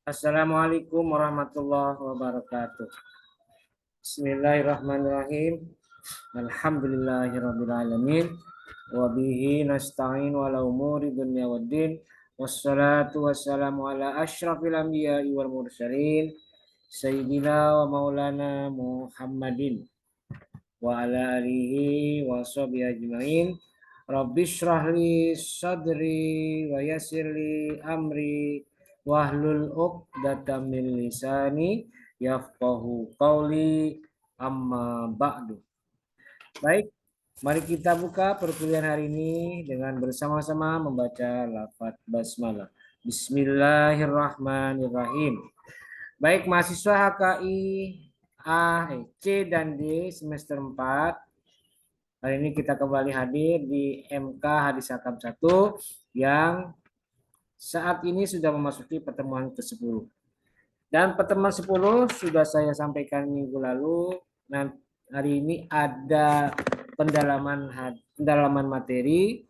Assalamualaikum warahmatullahi wabarakatuh. Bismillahirrahmanirrahim. Alhamdulillahirabbil alamin. Wa bihi nasta'in wala umuri dunya waddin. Wassalatu wassalamu ala asyrafil anbiya'i wal mursalin sayyidina wa maulana Muhammadin wa ala alihi wa sahbihi ajmain. Rabbi shrah li sadri wa yassir li amri wahlul 'uqdatam min lisani yafqahu qawli amma ba'du. Baik, mari kita buka perkuliahan hari ini dengan bersama-sama membaca lafaz basmalah. Bismillahirrahmanirrahim. Baik, mahasiswa HKI C dan D semester 4. Hari ini kita kembali hadir di MK Hadis Hakam 1 yang saat ini sudah memasuki pertemuan ke-10. Dan pertemuan 10 sudah saya sampaikan minggu lalu. Nah, hari ini ada pendalaman materi,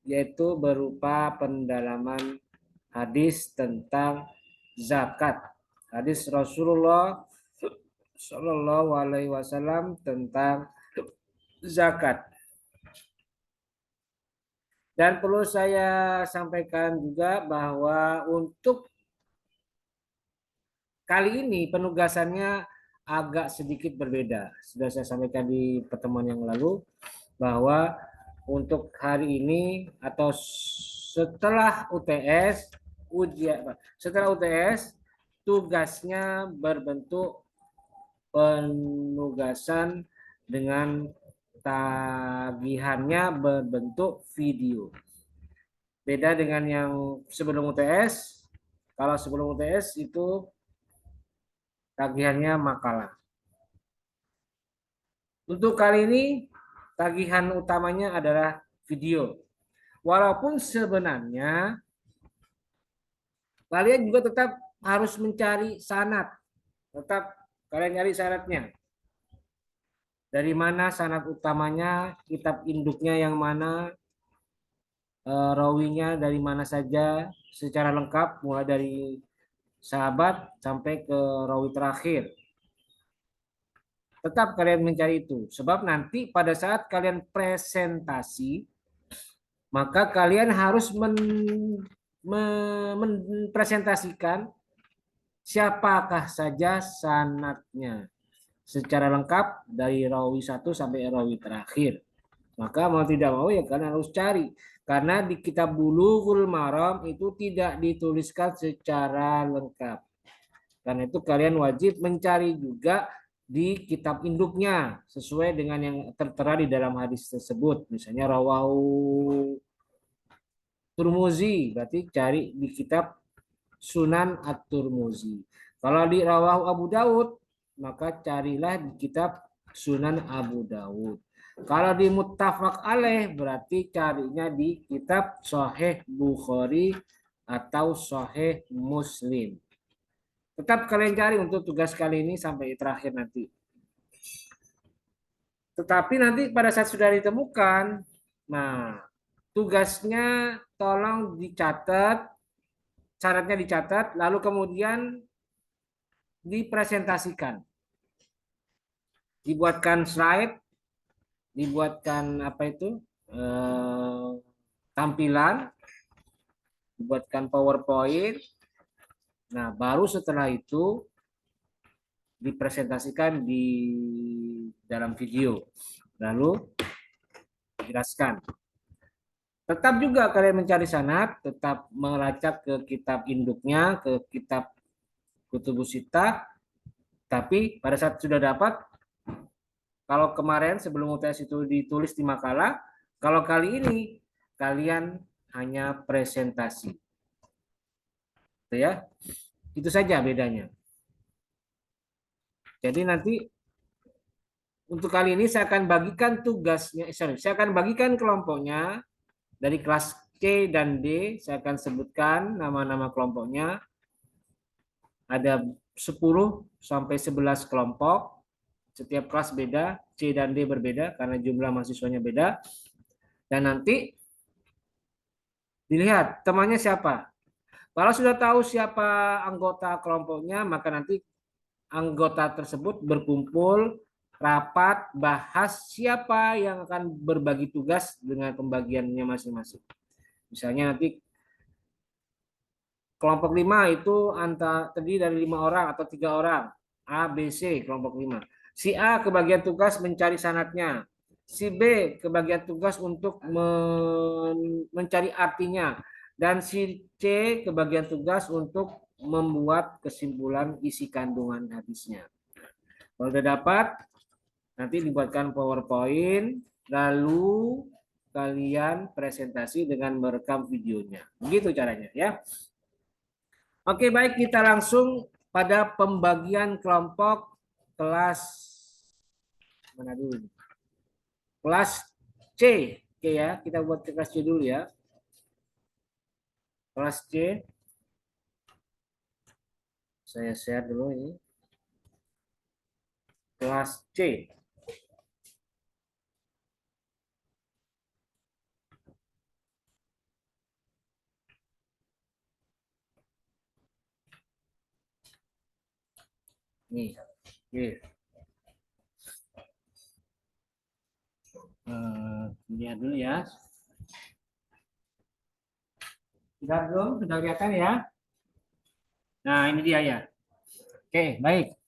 yaitu berupa pendalaman hadis tentang zakat. Hadis Rasulullah Shallallahu Alaihi Wasallam tentang zakat. Dan perlu saya sampaikan juga bahwa untuk kali ini penugasannya agak sedikit berbeda. Sudah saya sampaikan di pertemuan yang lalu bahwa untuk hari ini atau setelah UTS tugasnya berbentuk penugasan dengan tagihannya berbentuk video. Beda dengan yang sebelum UTS. Kalau sebelum UTS itu tagihannya makalah. Untuk kali ini tagihan utamanya adalah video. Walaupun sebenarnya kalian juga tetap harus mencari sanad. Tetap kalian cari sanadnya. Dari mana sanad utamanya, kitab induknya yang mana, rawinya dari mana saja secara lengkap, mulai dari sahabat sampai ke rawi terakhir. Tetap kalian mencari itu, sebab nanti pada saat kalian presentasi, maka kalian harus mempresentasikan siapakah saja sanadnya secara lengkap dari rawi 1 sampai rawi terakhir. Maka mau tidak mau ya kalian harus cari. Karena di kitab Bulughul Maram itu tidak dituliskan secara lengkap. Karena itu kalian wajib mencari juga di kitab induknya sesuai dengan yang tertera di dalam hadis tersebut. Misalnya rawahu Turmuzi, berarti cari di kitab Sunan At-Turmuzi. Kalau di rawahu Abu Daud, maka carilah di kitab Sunan Abu Daud. Kalau di muttafaq alaih berarti carinya di kitab Sahih Bukhari atau Sahih Muslim. Tetap kalian cari untuk tugas kali ini sampai terakhir nanti. Tetapi nanti pada saat sudah ditemukan, nah tugasnya tolong dicatat, syaratnya dicatat, lalu kemudian dipresentasikan. Dibuatkan slide, dibuatkan apa itu tampilan, dibuatkan PowerPoint. Nah, baru setelah itu dipresentasikan di dalam video, lalu dijelaskan. Tetap juga kalian mencari sanad, tetap melacak ke kitab induknya, ke kitab Kutubus Sittah. Tapi pada saat sudah dapat, kalau kemarin sebelum UTS itu ditulis di makalah, kalau kali ini kalian hanya presentasi. Itu ya. Itu saja bedanya. Jadi nanti untuk kali ini saya akan bagikan tugasnya, saya akan bagikan kelompoknya dari kelas C dan D. Saya akan sebutkan nama-nama kelompoknya. Ada 10 sampai 11 kelompok. Setiap kelas beda, C dan D berbeda karena jumlah mahasiswanya beda. Dan nanti dilihat temannya siapa. Kalau sudah tahu siapa anggota kelompoknya, maka nanti anggota tersebut berkumpul, rapat, bahas siapa yang akan berbagi tugas dengan pembagiannya masing-masing. Misalnya nanti kelompok 5 itu terdiri dari 5 orang atau 3 orang. A, B, C, kelompok 5. Si A kebagian tugas mencari sanadnya. Si B kebagian tugas untuk mencari artinya. Dan si C kebagian tugas untuk membuat kesimpulan isi kandungan hadisnya. Kalau sudah dapat, nanti dibuatkan PowerPoint, lalu kalian presentasi dengan merekam videonya. Begitu caranya ya. Oke, baik, kita langsung pada pembagian kelompok kelas mana dulu? Kelas C. Oke ya, kita buat kelas C dulu ya. Kelas C. Saya share dulu ini. Kelas C. Nih. Oke. Lihat dulu ya. Sudah belum? Sudah kelihatan ya? Nah, ini dia ya. Oke, baik.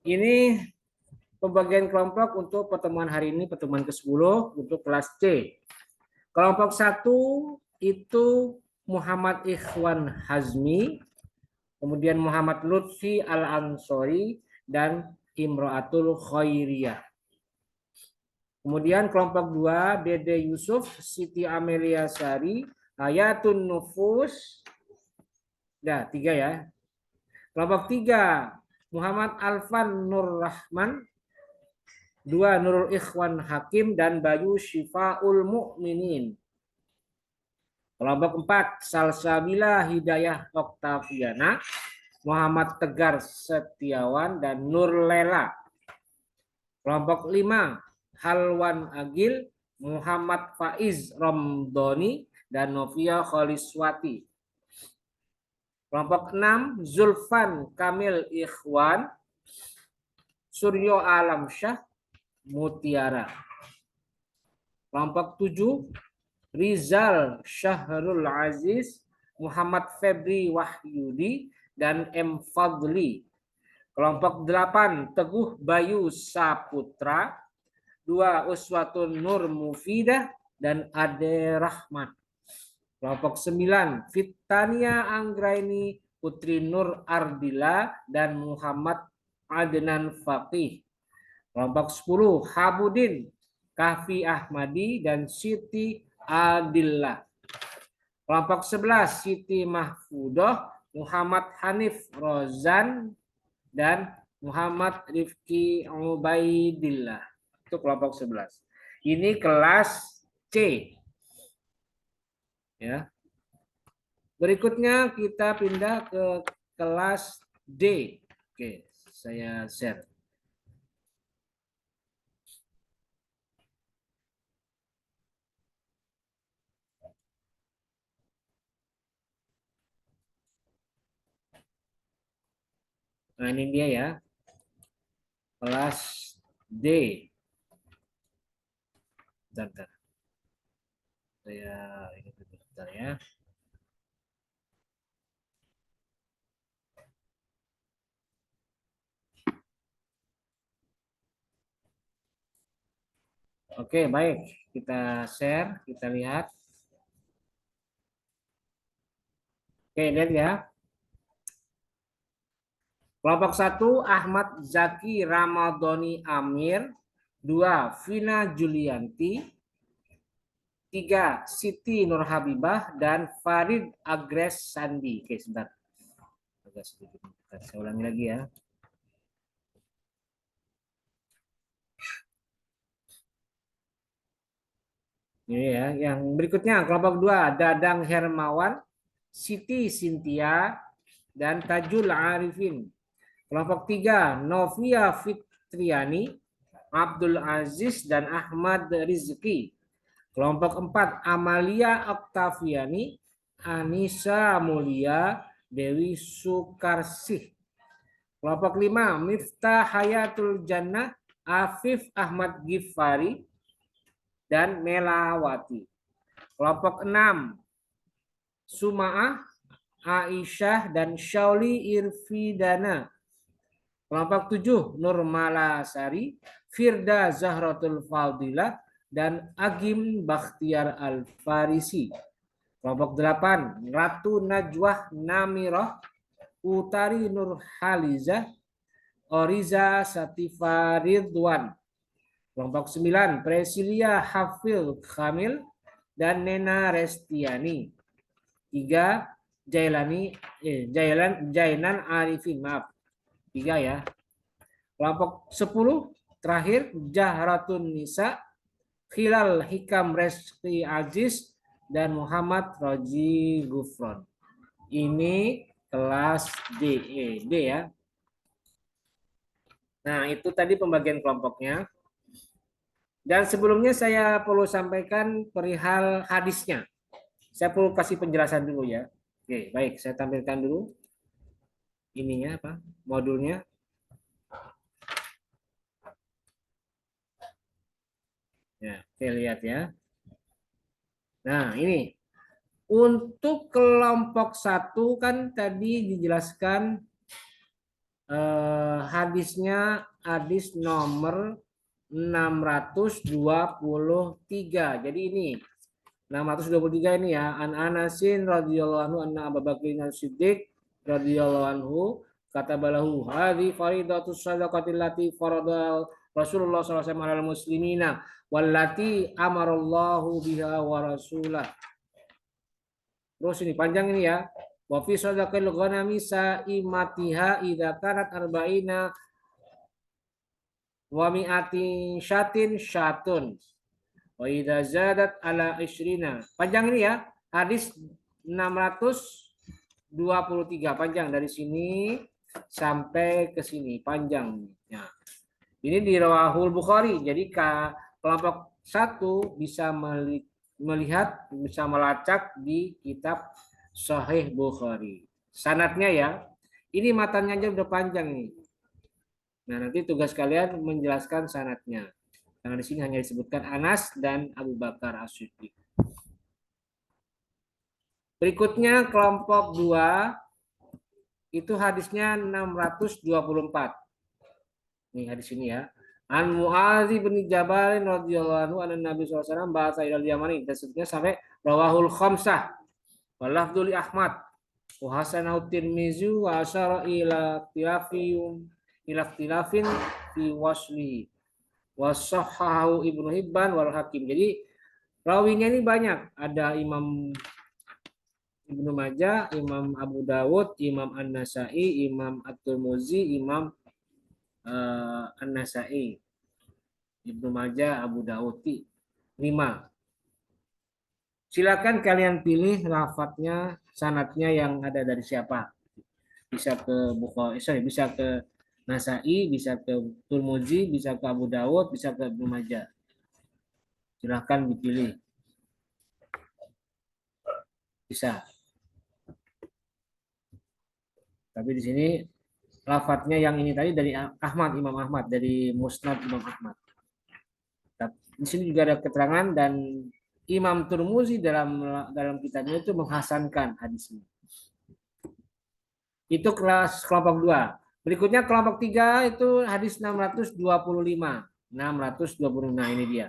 Ini pembagian kelompok untuk pertemuan hari ini, pertemuan ke-10 untuk kelas C. Kelompok 1 itu Muhammad Ikhwan Hazmi, kemudian Muhammad Lutfi Al-Ansori, dan Imro'atul Khairiyah. Kemudian kelompok 2 Dede Yusuf, Siti Amelia Sari, Hayatun Nufus. Nah, 3 ya. Kelompok 3 Muhammad Alfan Nur Rahman, 2 Nurul Ikhwan Hakim, dan Bayu Syifaul Mukminin. Kelompok 4 Salsabila Hidayah Oktaviana, Muhammad Tegar Setiawan, dan Nur Lela. Kelompok 5 Halwan Agil, Muhammad Faiz Romdoni, dan Novia Kholiswati. Kelompok 6 Zulfan Kamil Ikhwan, Suryo Alamsyah, Mutiara. Kelompok 7 Rizal Syahrul Aziz, Muhammad Febri Wahyudi, dan M. Fadli. Kelompok 8 Teguh Bayu Saputra, 2 Uswatun Nur Mufidah, dan Ade Rahmat. Kelompok 9 Fitania Anggraini Putri Nur Ardila, dan Muhammad Adnan Faqih. Kelompok 10 Habudin Kahfi Ahmadi, dan Siti Adillah. Kelompok 11 Siti Mahfudoh, Muhammad Hanif Rozan, dan Muhammad Rifki Ubaidillah. Itu kelompok 11. Ini kelas C. Ya. Berikutnya kita pindah ke kelas D. Oke, saya share. Nah, ini dia ya. Kelas D. Bentar. Saya ini bentar ya. Oke, baik. Kita share, kita lihat. Oke, lihat ya. Kelompok 1 Ahmad Zaki Ramadhani Amir, 2 Vina Julianti, 3 Siti Nur Habibah, dan Farid Agres Sandi. Oke, sebentar. Agak sedikit. Saya ulangi lagi ya. Ini ya, yang berikutnya kelompok 2 Dadang Hermawan, Siti Sintia, dan Tajul Arifin. Kelompok 3 Novia Fitriani, Abdul Aziz, dan Ahmad Rizki. Kelompok 4 Amalia Oktaviani, Anissa Mulia Dewi Sukarsih. Kelompok 5, Miftah Hayatul Jannah Afif Ahmad Gifari dan Melawati. Kelompok 6, Suma'ah Aisyah dan Syauli Irfidana. Kelompok 7, Nurmalasari, Firda Zahratul Fadilah dan Agim Bakhtiar Al-Farisi. Kelompok 8, Ratu Najwah Namirah, Utari Nurhalizah, Oriza Satifah Ridwan. Kelompok 9, Presilia Hafil Kamil dan Nena Restiani. 3, Jainan Arifin, maaf. 3 ya. Kelompok 10 terakhir Jahratun Nisa, Hilal Hikam Reski Aziz dan Muhammad Roji Gufron. Ini kelas D, D ya. Nah, itu tadi pembagian kelompoknya. Dan sebelumnya saya perlu sampaikan perihal hadisnya. Saya perlu kasih penjelasan dulu ya. Oke, baik, saya tampilkan dulu ininya apa? Modulnya. Ya, oke, lihat ya. Nah, ini untuk kelompok 1 kan tadi dijelaskan hadisnya hadis nomor 623. Jadi ini 623 ini ya. An Anasin radhiyallahu anhu anna Abu Bakrin As-Siddiq radhiyallahu anhu kata balahu hadhi faridatus sadaqatil lati faradal Rasulullah SAW alal muslimina wallati amarallahu biha wa rasulah. Terus ini panjang ini ya. Wa fi sadaqil ghanami sa'imatiha idza kanat arba'ina wa mi'ati syatin syatun. Wa idza zadat ala isyrina. Panjang ini ya. Hadis 623 panjang dari sini sampai ke sini panjang. Ya. Ini di Rawahul Bukhari. Jadi kelompok 1 bisa melihat, bisa melacak di kitab Sahih Bukhari. Sanadnya ya. Ini matanya aja udah panjang nih. Nah, nanti tugas kalian menjelaskan sanadnya. Karena di sini hanya disebutkan Anas dan Abu Bakar As-Siddiq. Berikutnya kelompok 2 itu hadisnya 624. Nih hadis ini ya. An Mu'adz bin Jabal radhiyallahu anhu anna Nabi sallallahu alaihi wasallam bahasa ilal Yamani. Dan seterusnya sampai rawahul khamsah. Wa lafdhu li Ahmad. Wa hasanahu Tirmizi wa asyara ila ikhtilafin fi wasli. Wa sahhahu Ibnu Hibban wal Hakim. Jadi rawinya ini banyak. Ada Imam Ibnu Majah, Imam Abu Dawud, Imam An-Nasai, Imam At-Tirmizi, Imam An-Nasai, Ibnu Majah, Abu Dawud, 5. Silakan kalian pilih lafadznya, sanadnya yang ada dari siapa. Bisa ke Bukhari, bisa ke Nasai, bisa ke Tirmizi, bisa ke Abu Dawud, bisa ke Ibnu Majah. Silakan dipilih. Bisa. Tapi di sini lafadznya yang ini tadi dari Ahmad, Imam Ahmad, dari Musnad Imam Ahmad. Di sini juga ada keterangan dan Imam Tirmizi dalam kitabnya itu menghasankan hadis ini. Itu kelompok 2. Berikutnya kelompok 3 itu hadis 625. 625. Nah, ini dia.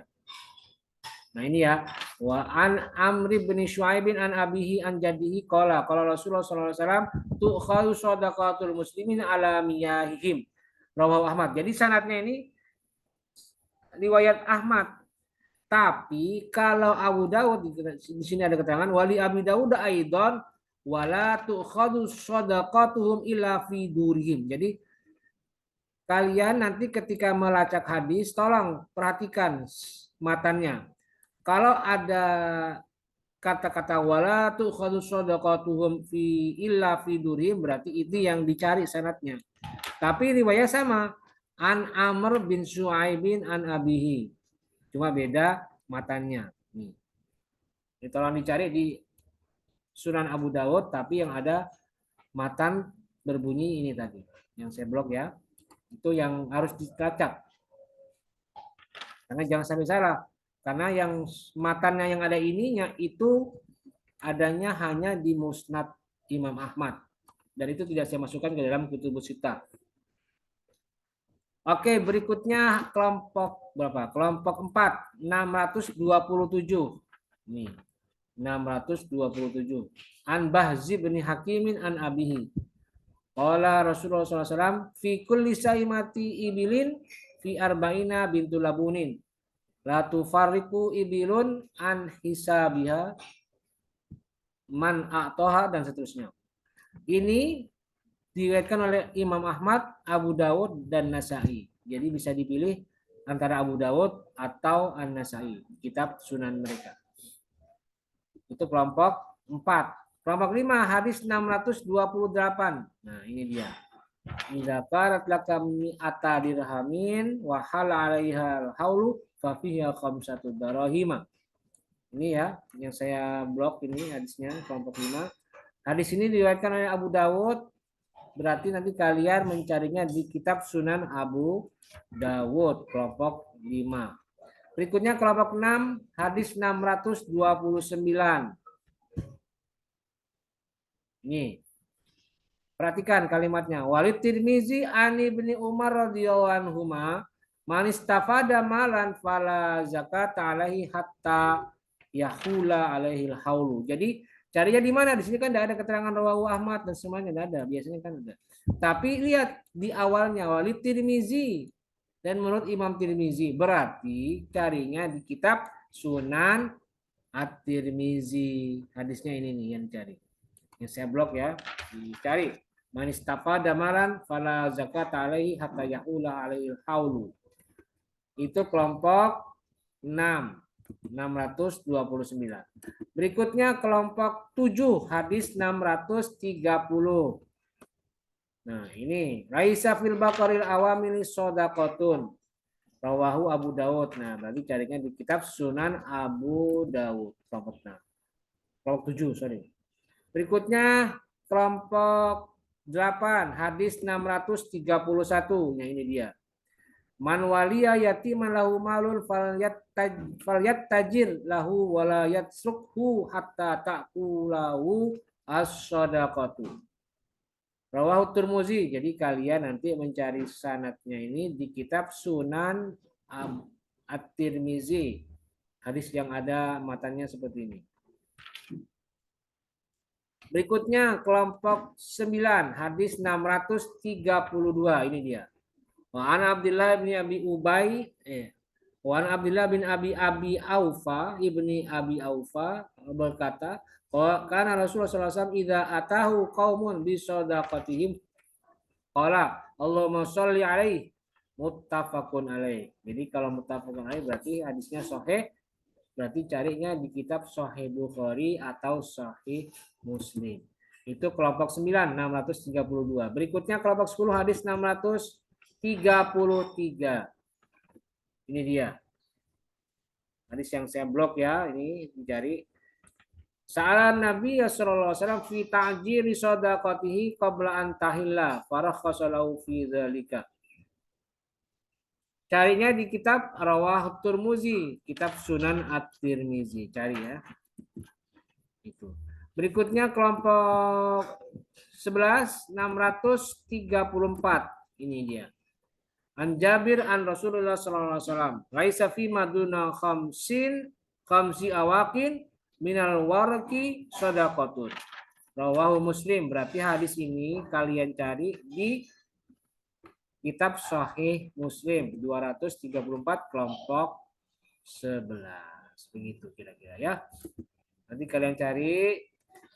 Nah, ini ya. Wa an Amri bin Syuaib an abihi an jaddihi qala Rasulullah sallallahu alaihi wasallam tu'khadhu shadaqatul muslimin ala miyahihim. Rawahu Ahmad. Jadi sanadnya ini riwayat Ahmad. Tapi kalau Abu Dawud di sini ada keterangan wali Abi Dawud aidan wala tu'khadhu shadaqatuhum illa fi durihim. Jadi kalian nanti ketika melacak hadis tolong perhatikan matanya. Kalau ada kata-kata wala tu'khadhu shadaqatuhum fi illa fi durihim berarti itu yang dicari sanadnya. Tapi riwayat sama an Amr bin Syuaibin an abihi. Cuma beda matanya. Nih. Ini tolong dicari di Sunan Abu Dawud, tapi yang ada matan berbunyi ini tadi, yang saya blok ya. Itu yang harus dilacak. Karena jangan sampai salah. Karena yang matannya yang ada ininya itu adanya hanya di Musnad Imam Ahmad. Dan itu tidak saya masukkan ke dalam Kutubus Sittah. Oke, berikutnya kelompok berapa? Kelompok 4, 627. Nih, 627. An Bahzi bin Hakimin an Abihi. Qala Rasulullah SAW fi kulli saimati ibilin fi arba'ina bintu labunin. La tufarriqu ibilun an hisabiha man a'toha dan seterusnya. Ini diriwayatkan oleh Imam Ahmad, Abu Dawud dan Nasai. Jadi bisa dipilih antara Abu Dawud atau An-Nasai, kitab sunan mereka. Itu kelompok 4. Kelompok 5, hadis 628. Nah, ini dia. Idza qarat lakam mi'ata dirhamin wa hal 'alaiha al-haulu fa fiha khamsatu darahima. Ini ya, yang saya blok ini hadisnya kelompok 5. Hadis ini diriwayatkan oleh Abu Dawud. Berarti nanti kalian mencarinya di kitab Sunan Abu Dawud kelompok 5. Berikutnya kelompok 6, hadis 629. Ini. Perhatikan kalimatnya. Walid Tirmizi ani bin Umar radhiyallahu anhuma man istafada malan fala zakat alaihi hatta yahula alaihi haulu. Jadi carinya di mana? Di sini kan tidak ada keterangan rawahu Ahmad dan semuanya tidak ada. Biasanya kan ada. Tapi lihat di awalnya Walid Tirmizi dan menurut Imam Tirmizi berarti carinya di kitab Sunan At-Tirmizi. Hadisnya ini nih yang cari. Yang saya blok ya, dicari. Man istafada malan fala zakat alaihi hatta yahula alaihi haulu. Itu kelompok 6. 629. Berikutnya kelompok 7, hadis 630. Nah, ini Raisa fil baqaril awamili shadaqatun. Rawahu Abu Dawud. Nah, berarti carinya di kitab Sunan Abu Dawud kelompok 6. Kelompok 7, sorry. Berikutnya kelompok 8, hadis 631. Nah, ini dia. Man waliya yatiman lahu malun falyat tajir lahu wala yatsrukhu hatta ta'kulahu as-sadaqatu. Rawahu Tirmizi. Jadi kalian nanti mencari sanadnya ini di kitab Sunan At-Tirmizi. Hadis yang ada matanya seperti ini. Berikutnya kelompok 9, hadis 632. Ini dia. Wa an Abdullah bin Abi Ubay wa an Abdullah bin Abi Aufa ibni Abi Aufa berkata, karena Rasulullah SAW idza atahu qaumun bi shadaqatihim qala Allahumma sholli alaihi muttafaqun alaih. Jadi kalau muttafaqun alaih berarti hadisnya sahih, berarti carinya di kitab Sahih Bukhari atau Sahih Muslim. Itu kelompok 9, 632. Berikutnya kelompok 10, hadis 633. Ini dia. Hadis yang saya blok ya, ini dicari. Sa'alan Nabi sallallahu alaihi wasallam fi ta'jiri shadaqatihi qabla an tahilla farakhasa lahu fi dzalika. Carinya di kitab Rawah Tirmizi, kitab Sunan At-Tirmizi. Cari ya. Itu. Berikutnya kelompok 11, 634. Ini dia. An Jabir an Rasulullah sallallahu alaihi wasallam, laisa fi maduna khamsi awakin minal warqi shadaqatun. Rawahu Muslim. Berarti hadis ini kalian cari di kitab Sahih Muslim 234 kelompok 11. Begitu kira-kira ya. Nanti kalian cari.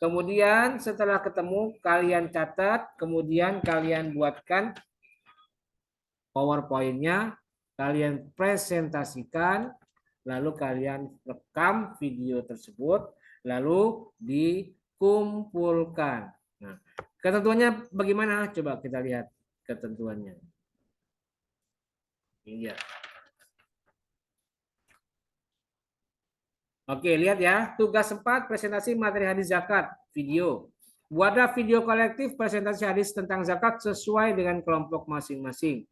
Kemudian setelah ketemu kalian catat, kemudian kalian buatkan PowerPoint-nya, kalian presentasikan, lalu kalian rekam video tersebut, lalu dikumpulkan. Nah, ketentuannya bagaimana? Coba kita lihat ketentuannya. Ini dia. Oke, lihat ya. Tugas 4, presentasi materi hadis zakat. video. Buatlah video kolektif presentasi hadis tentang zakat sesuai dengan kelompok masing-masing.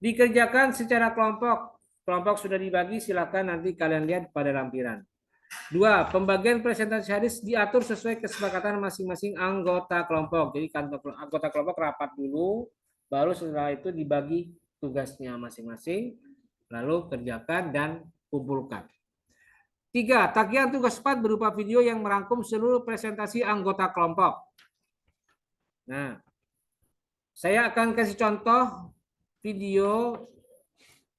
Dikerjakan secara kelompok. Kelompok sudah dibagi, silakan nanti kalian lihat pada lampiran. 2. Pembagian presentasi hadis diatur sesuai kesepakatan masing-masing anggota kelompok. Jadi anggota kelompok rapat dulu, baru setelah itu dibagi tugasnya masing-masing, lalu kerjakan dan kumpulkan. 3. Tagihan tugas 4 berupa video yang merangkum seluruh presentasi anggota kelompok. Nah, saya akan kasih contoh video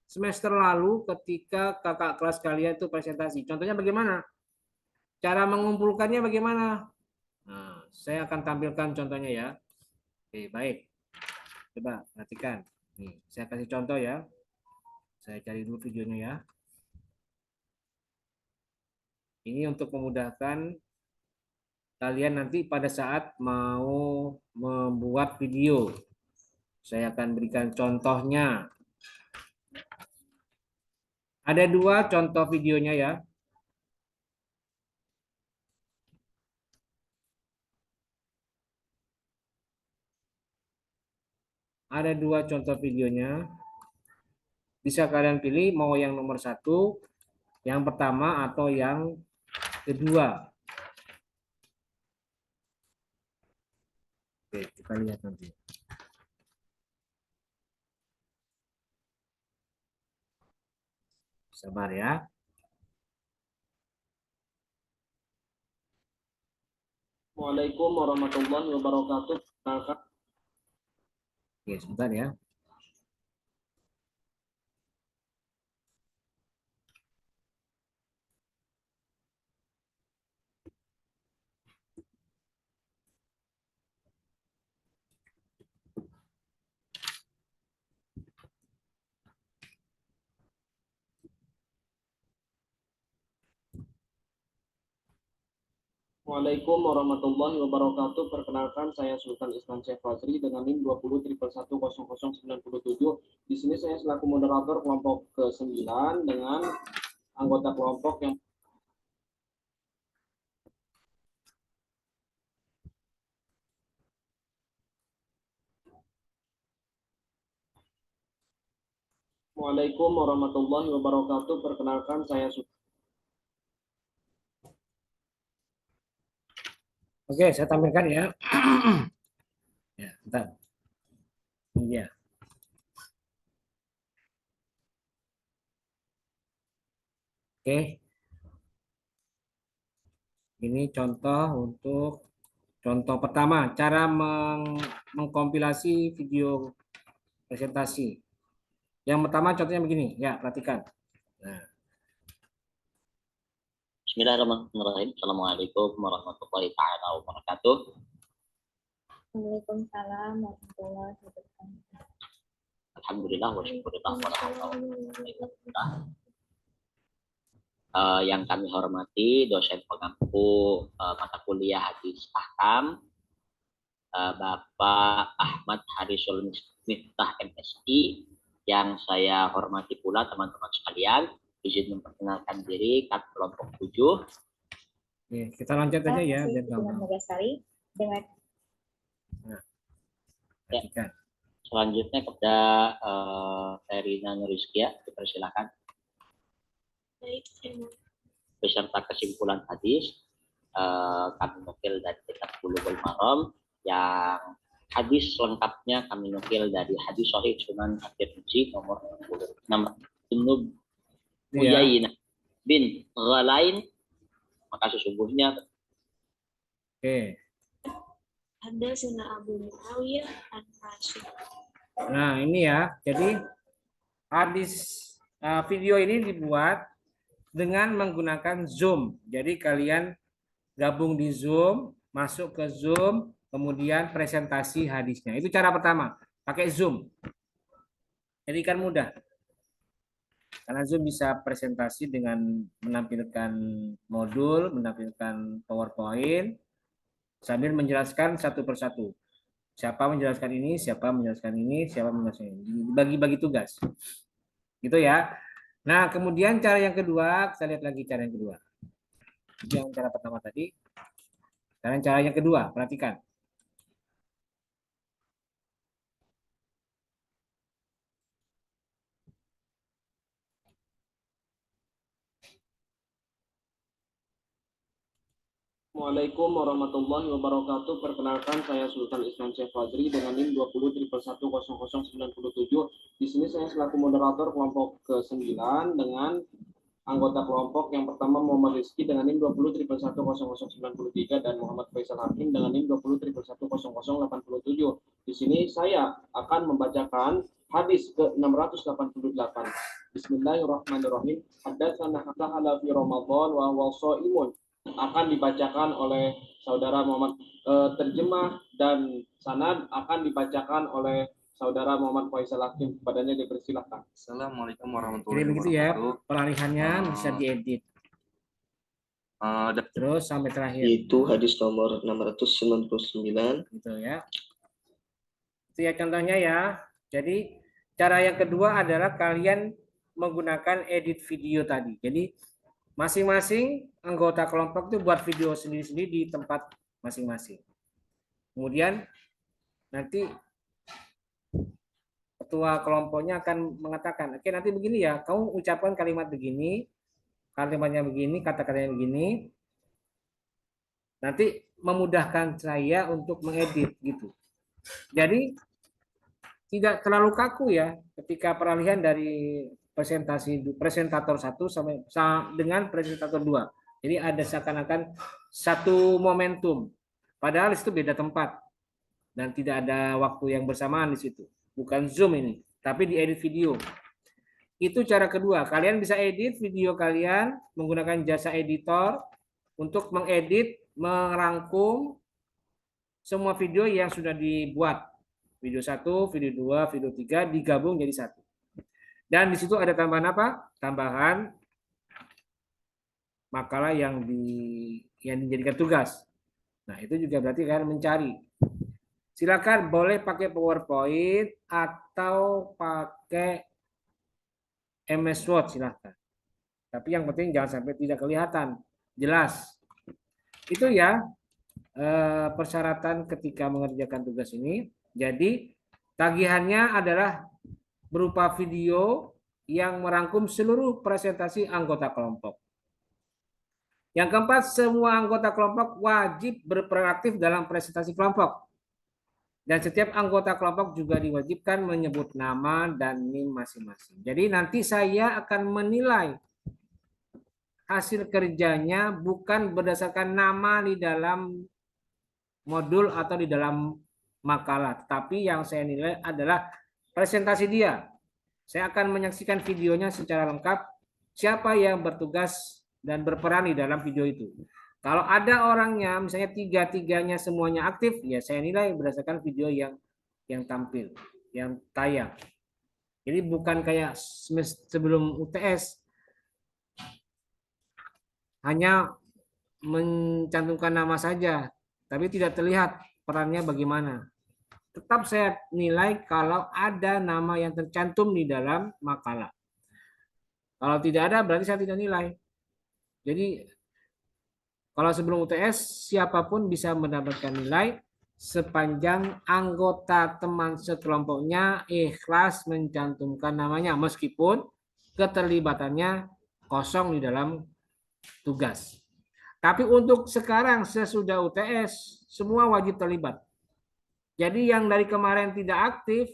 semester lalu ketika kakak kelas kalian itu presentasi. Contohnya bagaimana? Cara mengumpulkannya bagaimana? Nah, saya akan tampilkan contohnya ya. Oke, baik. Coba perhatikan. Nih, saya kasih contoh ya. Saya cari dulu videonya ya. Ini untuk memudahkan kalian nanti pada saat mau membuat video. Saya akan berikan contohnya. Ada 2 contoh videonya ya. Ada 2 contoh videonya. Bisa kalian pilih mau yang nomor 1, yang pertama atau yang kedua. Oke, kita lihat nanti. Sabar ya. Waalaikumsalam warahmatullahi wabarakatuh. Oke, sebentar ya. Waalaikumsalam warahmatullahi wabarakatuh. Perkenalkan, saya Sultan Islam Syekh Fazri dengan NIM 20.111.097. Di sini saya selaku moderator kelompok ke-9 dengan anggota kelompok yang Waalaikumsalam warahmatullahi wabarakatuh. Perkenalkan, saya Sultan. Oke, saya tampilkan ya. Ya, bentar. Ini dia. Oke. Ini contoh untuk contoh pertama, cara mengkompilasi video presentasi. Yang pertama contohnya begini, ya perhatikan. Nah, Bismillahirrahmanirrahim. Assalamualaikum warahmatullahi taala wabarakatuh. Waalaikumsalam warahmatullahi wabarakatuh. Alhamdulillah wa syukurillah wa yang kami hormati dosen pengampu mata kuliah hadis ahkam Bapak Ahmad Harisul Miftah MSI, yang saya hormati pula teman-teman sekalian. Izin memperkenalkan diri, kat kelompok 7. oke, kita lanjut aja ya. Saya Biar gampang. Megasari dengan Perhatikan. Selanjutnya kepada Erina Nurizkia, dipersilakan. Beserta kesimpulan hadis, kami nukil dari kitab Bulughul Maram, yang hadis lengkapnya kami nukil dari hadis Sahih Sunan At-Tirmidzi nomor 66. Junub Muyainah bin Ghalain, maka sesungguhnya Oke. Hadatsana Abu Muawiyah an-Rasyid. Nah, ini ya. Jadi hadis video ini dibuat dengan menggunakan Zoom. Jadi kalian gabung di Zoom, masuk ke Zoom, kemudian presentasi hadisnya. Itu cara pertama, pakai Zoom. Jadi kan mudah. Karena Zoom bisa presentasi dengan menampilkan modul, menampilkan PowerPoint, sambil menjelaskan satu persatu. Siapa menjelaskan ini, siapa menjelaskan ini, siapa menjelaskan ini. Dibagi-bagi tugas. Gitu ya. Nah, kemudian cara yang kedua, kita lihat lagi cara yang kedua. Itu yang cara pertama tadi. Sekarang cara yang kedua, perhatikan. Assalamualaikum warahmatullahi wabarakatuh. Perkenalkan, saya Sultan Islam Syekh Fadri dengan NIM 20.111.097. Di sini saya selaku moderator kelompok ke-9 dengan anggota kelompok yang pertama Muhammad Rizky dengan NIM 20.111.093 dan Muhammad Faisal Hakim dengan NIM 20.111.087. Di sini saya akan membacakan hadis ke-688. Bismillahirrahmanirrahim. Haddatsana hatta fi Ramadan wa huwa shaimun. Akan dibacakan oleh saudara Muhammad, terjemah dan sanad akan dibacakan oleh saudara Muhammad Faisal Hakim. Kepadanya dipersilahkan. Assalamualaikum Jadi warahmatullahi begitu ya, wabarakatuh. peralihannya bisa diedit. Terus sampai terakhir. Itu hadis nomor 699. Gitu ya. Itu ya contohnya ya. Jadi cara yang kedua adalah kalian menggunakan edit video tadi. Jadi masing-masing anggota kelompok itu buat video sendiri-sendiri di tempat masing-masing. Kemudian nanti ketua kelompoknya akan mengatakan, oke nanti begini ya, kamu ucapkan kalimat begini, kalimatnya begini, kata-katanya begini, nanti memudahkan saya untuk mengedit gitu. Jadi tidak terlalu kaku ya ketika peralihan dari presentator 1 sampai dengan presentator 2. Jadi ada seakan-akan satu momentum. Padahal itu beda tempat dan tidak ada waktu yang bersamaan di situ. Bukan Zoom ini, tapi diedit video. Itu cara kedua. Kalian bisa edit video kalian menggunakan jasa editor untuk mengedit, merangkum semua video yang sudah dibuat. Video 1, video 2, video 3 digabung jadi satu. Dan di situ ada tambahan apa? Tambahan makalah yang dijadikan tugas. Nah, itu juga berarti kalian mencari. Silakan boleh pakai PowerPoint atau pakai MS Word silakan. Tapi yang penting jangan sampai tidak kelihatan, jelas. Itu ya persyaratan ketika mengerjakan tugas ini. Jadi tagihannya adalah berupa video yang merangkum seluruh presentasi anggota kelompok. Yang keempat, semua anggota kelompok wajib berperan aktif dalam presentasi kelompok. Dan setiap anggota kelompok juga diwajibkan menyebut nama dan NIM masing-masing. Jadi nanti saya akan menilai hasil kerjanya bukan berdasarkan nama di dalam modul atau di dalam makalah. Tapi yang saya nilai adalah presentasi dia. Saya akan menyaksikan videonya secara lengkap. Siapa yang bertugas dan berperan di dalam video itu. Kalau ada orangnya, misalnya tiga-tiganya semuanya aktif, ya saya nilai berdasarkan video yang tampil, yang tayang. Jadi bukan kayak sebelum UTS, hanya mencantumkan nama saja, tapi tidak terlihat perannya bagaimana. Tetap saya nilai kalau ada nama yang tercantum di dalam makalah. Kalau tidak ada, berarti saya tidak nilai. Jadi kalau sebelum UTS, siapapun bisa mendapatkan nilai sepanjang anggota teman sekelompoknya ikhlas mencantumkan namanya, meskipun keterlibatannya kosong di dalam tugas. Tapi untuk sekarang sesudah UTS, semua wajib terlibat. Jadi yang dari kemarin tidak aktif,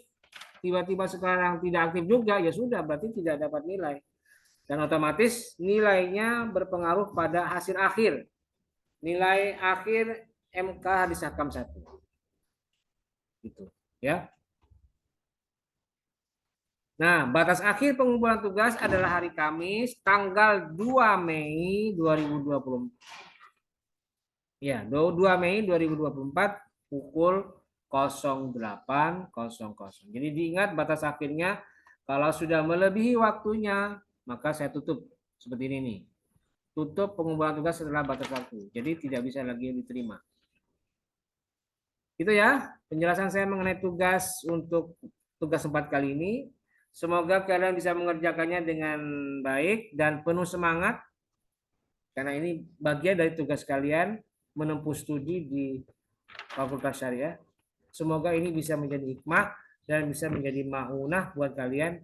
tiba-tiba sekarang tidak aktif juga, ya sudah, berarti tidak dapat nilai. Dan otomatis nilainya berpengaruh pada hasil akhir. Nilai akhir MK hadis Hakam 1. Gitu, ya. Nah, batas akhir pengumpulan tugas adalah hari Kamis, tanggal 2 Mei 2024. Ya, 2 Mei 2024 pukul 08.00. Jadi diingat batas akhirnya, kalau sudah melebihi waktunya, maka saya tutup seperti ini nih. Tutup pengumpulan tugas setelah batas waktu. Jadi tidak bisa lagi diterima. Itu ya penjelasan saya mengenai tugas untuk tugas 4 kali ini. Semoga kalian bisa mengerjakannya dengan baik dan penuh semangat. Karena ini bagian dari tugas kalian menempuh studi di Fakultas Syariah. Semoga ini bisa menjadi hikmah dan bisa menjadi ma'unah buat kalian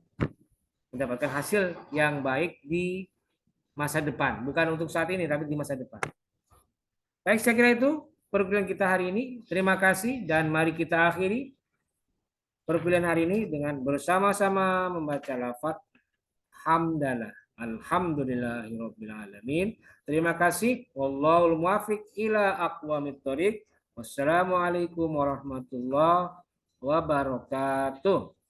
mendapatkan hasil yang baik di masa depan. Bukan untuk saat ini, tapi di masa depan. Baik, saya kira itu perkuliahan kita hari ini. Terima kasih dan mari kita akhiri perkuliahan hari ini dengan bersama-sama membaca lafaz hamdalah. Alhamdulillahirabbil alamin. Terima kasih. Wallahul muwaffiq ila aqwamit thoriq. Wassalamualaikum warahmatullahi wabarakatuh.